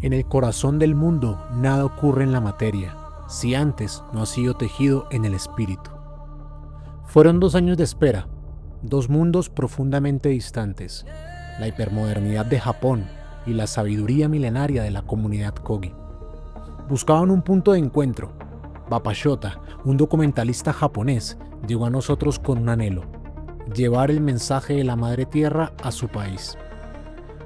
En el corazón del mundo nada ocurre en la materia, si antes no ha sido tejido en el espíritu. Fueron 2 años de espera, 2 mundos profundamente distantes, la hipermodernidad de Japón y la sabiduría milenaria de la comunidad Kogi. Buscaban un punto de encuentro. Bapa Shota, un documentalista japonés, llegó a nosotros con un anhelo: llevar el mensaje de la Madre Tierra a su país.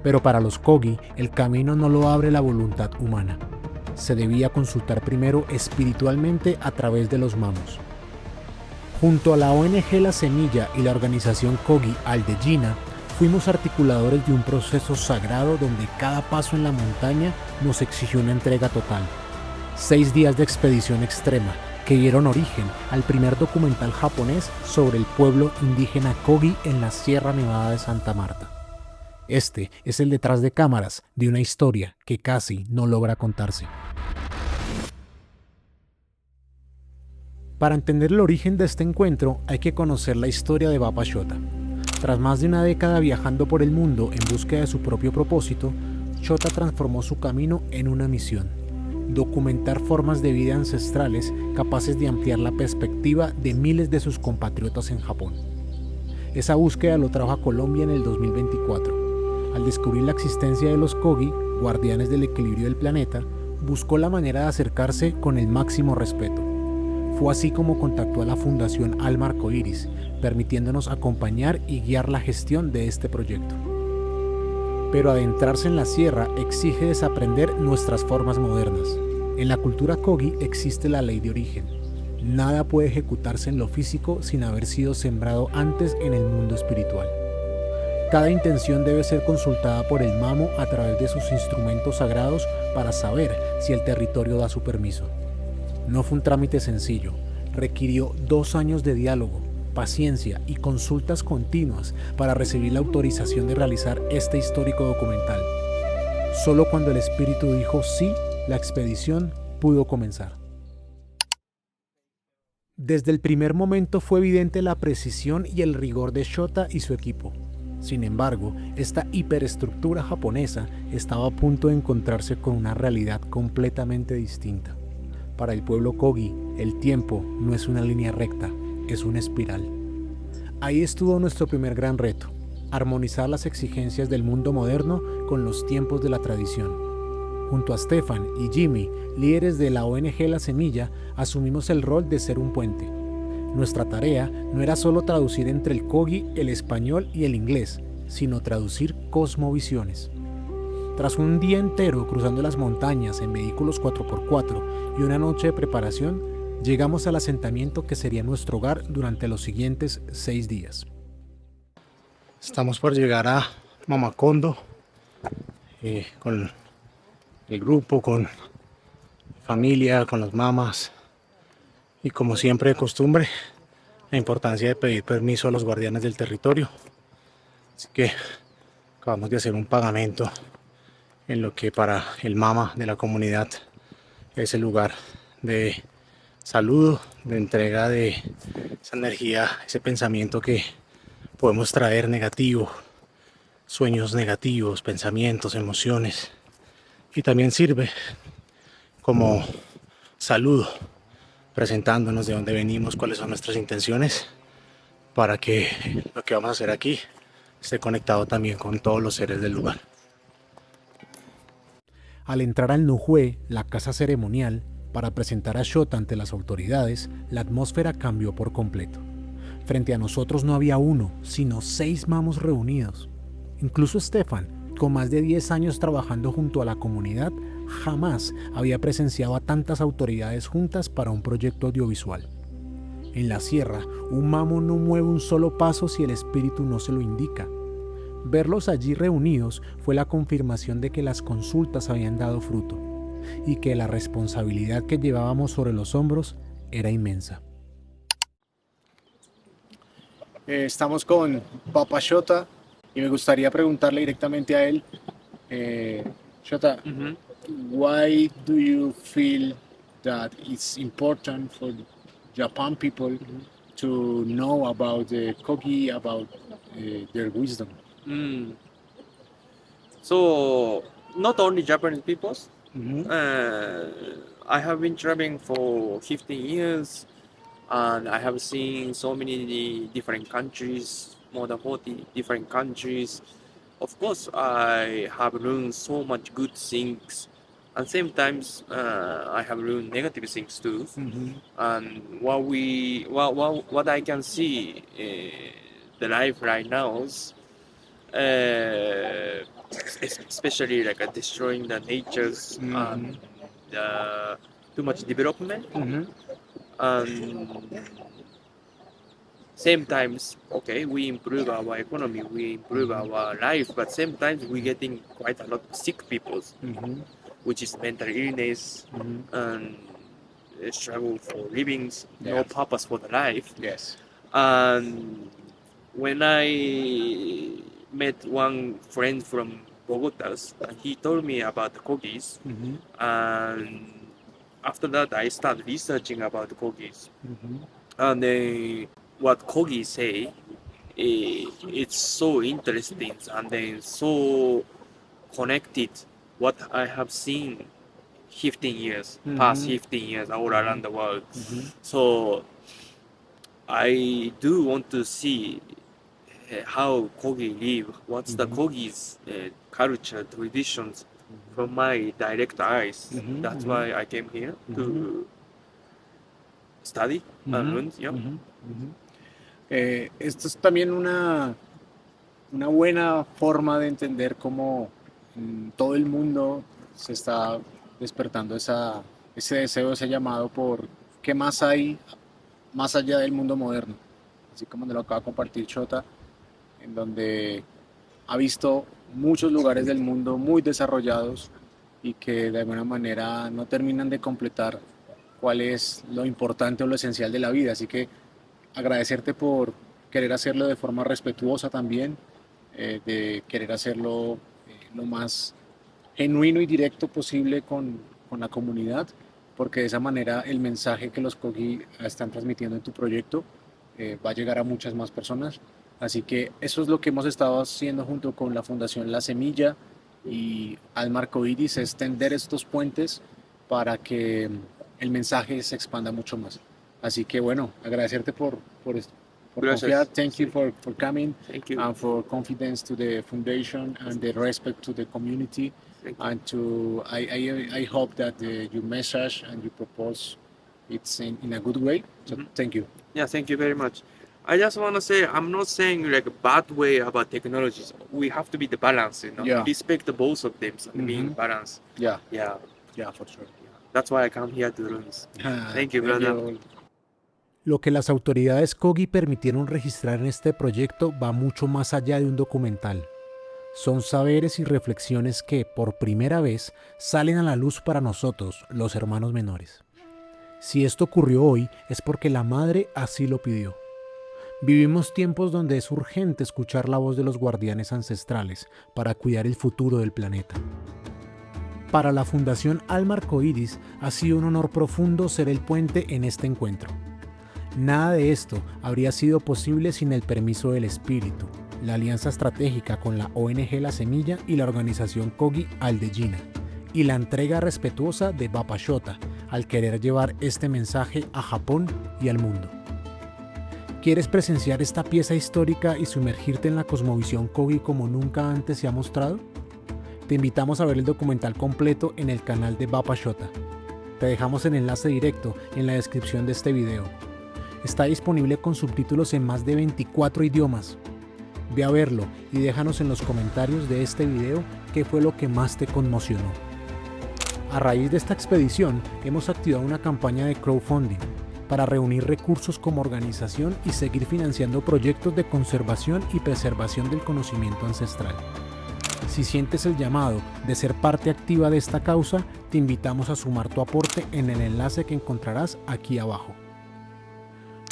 Pero para los Kogi, el camino no lo abre la voluntad humana. Se debía consultar primero espiritualmente a través de los mamos. Junto a la ONG La Semilla y la organización Kogi Aldejina, fuimos articuladores de un proceso sagrado donde cada paso en la montaña nos exigió una entrega total. 6 días de expedición extrema que dieron origen al primer documental japonés sobre el pueblo indígena Kogi en la Sierra Nevada de Santa Marta. Este es el detrás de cámaras de una historia que casi no logra contarse. Para entender el origen de este encuentro hay que conocer la historia de Bapa Shota. Tras más de una década viajando por el mundo en búsqueda de su propio propósito, Shota transformó su camino en una misión: documentar formas de vida ancestrales capaces de ampliar la perspectiva de miles de sus compatriotas en Japón. Esa búsqueda lo trajo a Colombia en el 2024. Al descubrir la existencia de los Kogi, guardianes del equilibrio del planeta, buscó la manera de acercarse con el máximo respeto. Fue así como contactó a la Fundación Alma Arcoíris, permitiéndonos acompañar y guiar la gestión de este proyecto. Pero adentrarse en la sierra exige desaprender nuestras formas modernas. En la cultura Kogi existe la ley de origen. Nada puede ejecutarse en lo físico sin haber sido sembrado antes en el mundo espiritual. Cada intención debe ser consultada por el mamo a través de sus instrumentos sagrados para saber si el territorio da su permiso. No fue un trámite sencillo, requirió 2 años de diálogo, paciencia y consultas continuas para recibir la autorización de realizar este histórico documental. Solo cuando el espíritu dijo sí, la expedición pudo comenzar. Desde el primer momento fue evidente la precisión y el rigor de Shota y su equipo. Sin embargo, esta hiperestructura japonesa estaba a punto de encontrarse con una realidad completamente distinta. Para el pueblo Kogi, el tiempo no es una línea recta, es una espiral. Ahí estuvo nuestro primer gran reto: armonizar las exigencias del mundo moderno con los tiempos de la tradición. Junto a Stefan y Jimmy, líderes de la ONG La Semilla, asumimos el rol de ser un puente. Nuestra tarea no era solo traducir entre el Kogi, el español y el inglés, sino traducir cosmovisiones. Tras un día entero cruzando las montañas en vehículos 4x4 y una noche de preparación, llegamos al asentamiento que sería nuestro hogar durante los siguientes 6 días. Estamos por llegar a Mamacondo con el grupo, con familia, con las mamás y, como siempre de costumbre, la importancia de pedir permiso a los guardianes del territorio. Así que acabamos de hacer un pagamento en lo que para el mama de la comunidad es el lugar de saludo, de entrega de esa energía, ese pensamiento que podemos traer negativo, sueños negativos, pensamientos, emociones, y también sirve como saludo, presentándonos de dónde venimos, cuáles son nuestras intenciones, para que lo que vamos a hacer aquí esté conectado también con todos los seres del lugar. Al entrar al Nujue, la casa ceremonial, para presentar a Shota ante las autoridades, la atmósfera cambió por completo. Frente a nosotros no había uno, sino 6 mamos reunidos. Incluso Stefan, con más de 10 años trabajando junto a la comunidad, jamás había presenciado a tantas autoridades juntas para un proyecto audiovisual. En la sierra, un mamo no mueve un solo paso si el espíritu no se lo indica. Verlos allí reunidos fue la confirmación de que las consultas habían dado fruto y que la responsabilidad que llevábamos sobre los hombros era inmensa. Estamos con Bapa Shota y me gustaría preguntarle directamente a él, Shota, why do you feel that it's important for Japan people to know about the Kogi, about their wisdom? そう not only Japanese peoples. Mhm. I have been traveling for 15 years, and I have seen so many different countries, more than 40 different countries. Of course, I have learned so much good things, and same times I have learned negative things too. Mhm. And what I can see, the life right now is, uh, especially like destroying the natures and Mhm. too much development, Mhm. and same times, okay, we improve our economy, we improve Mhm. our life, but same times we getting quite a lot of sick people, Mhm. which is mental illness Mhm. and struggle for livings, no Yeah. purpose for the life. Yes. And when I met one friend from Bogota, he told me about the Kogis, Mhm. and after that I started researching about the Kogis, Mhm. and then what Kogi say, it's so interesting and then so connected what I have seen 15 years, past Mhm. 15 years all around Mhm. the world. Mhm. So I do want to see how Kogi live, what's the Mhm. Kogi's culture, traditions Mhm. from my direct eyes. That's Mhm. why I came here Mhm. to study and Ujú, learn. Yeah. ujú, ujú. Esto es también una buena forma de entender cómo en todo el mundo se está despertando ese deseo, ese llamado por qué más hay más allá del mundo moderno. Así como nos lo acaba de compartir Chota, en donde ha visto muchos lugares del mundo muy desarrollados y que de alguna manera no terminan de completar cuál es lo importante o lo esencial de la vida. Así que agradecerte por querer hacerlo de forma respetuosa también, de querer hacerlo lo más genuino y directo posible con la comunidad, porque de esa manera el mensaje que los Kogi están transmitiendo en tu proyecto va a llegar a muchas más personas. Así que eso es lo que hemos estado haciendo junto con la Fundación La Semilla y Alma Arcoíris, es tender estos puentes para que el mensaje se expanda mucho más. Así que bueno, agradecerte por confiar. Gracias. Thank you Sí. for coming Thank you. and for confidence to the foundation and the respect to the community. Thank you. And I hope that your message and your propose it's in a good way. So Mhm. thank you. Yeah, thank you very much. I just want to say I'm not saying like a bad way about technologies. We have to be the balance, Yeah. respect the both of them and being Mhm. balanced. Yeah. Yeah, Yeah, for sure. that's why I come here to learn this. Thank you, Thank brother. you. Lo que las autoridades Kogi permitieron registrar en este proyecto va mucho más allá de un documental. Son saberes y reflexiones que, por primera vez, salen a la luz para nosotros, los hermanos menores. Si esto ocurrió hoy, es porque la madre así lo pidió. Vivimos tiempos donde es urgente escuchar la voz de los guardianes ancestrales para cuidar el futuro del planeta. Para la Fundación Alma Arcoíris ha sido un honor profundo ser el puente en este encuentro. Nada de esto habría sido posible sin el permiso del espíritu, la alianza estratégica con la ONG La Semilla y la organización Kogi Aldejina, y la entrega respetuosa de Bapa Shota al querer llevar este mensaje a Japón y al mundo. ¿Quieres presenciar esta pieza histórica y sumergirte en la cosmovisión Kogi como nunca antes se ha mostrado? Te invitamos a ver el documental completo en el canal de Bapa Shota. Te dejamos el enlace directo en la descripción de este video. Está disponible con subtítulos en más de 24 idiomas. Ve a verlo y déjanos en los comentarios de este video qué fue lo que más te conmocionó. A raíz de esta expedición, hemos activado una campaña de crowdfunding para reunir recursos como organización y seguir financiando proyectos de conservación y preservación del conocimiento ancestral. Si sientes el llamado de ser parte activa de esta causa, te invitamos a sumar tu aporte en el enlace que encontrarás aquí abajo.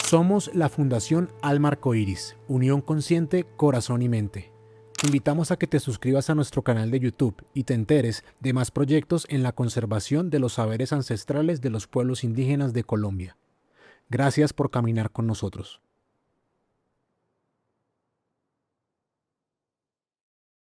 Somos la Fundación Alma Arcoíris, Unión Consciente, Corazón y Mente. Te invitamos a que te suscribas a nuestro canal de YouTube y te enteres de más proyectos en la conservación de los saberes ancestrales de los pueblos indígenas de Colombia. Gracias por caminar con nosotros.